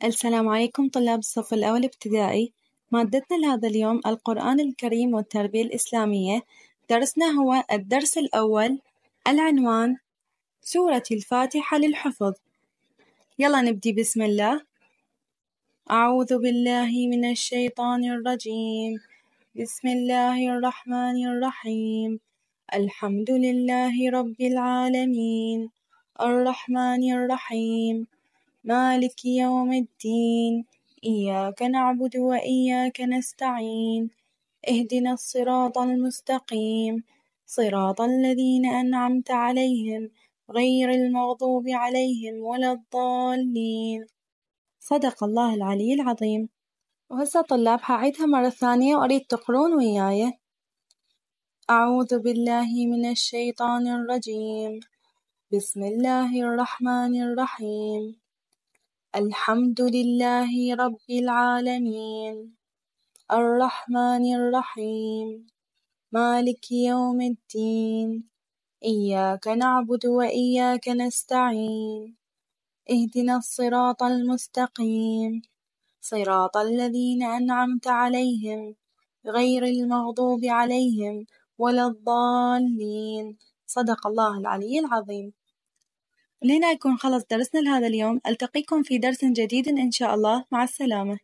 السلام عليكم طلاب الصف الأول ابتدائي. مادتنا لهذا اليوم القرآن الكريم والتربية الإسلامية. درسنا هو الدرس الأول، العنوان سورة الفاتحة للحفظ. يلا نبدي بسم الله. أعوذ بالله من الشيطان الرجيم. بسم الله الرحمن الرحيم. الحمد لله رب العالمين، الرحمن الرحيم، مالك يوم الدين، إياك نعبد وإياك نستعين، اهدنا الصراط المستقيم، صراط الذين أنعمت عليهم غير المغضوب عليهم ولا الضالين. صدق الله العلي العظيم. وهسه طلاب هعيدها مرة ثانية وأريد تقرون وياي. أعوذ بالله من الشيطان الرجيم. بسم الله الرحمن الرحيم. الحمد لله رب العالمين، الرحمن الرحيم، مالك يوم الدين، إياك نعبد وإياك نستعين، اهدنا الصراط المستقيم، صراط الذين أنعمت عليهم غير المغضوب عليهم ولا الضالين. صدق الله العلي العظيم. لهنا يكون خلص درسنا لهذا اليوم. ألتقيكم في درس جديد إن شاء الله. مع السلامة.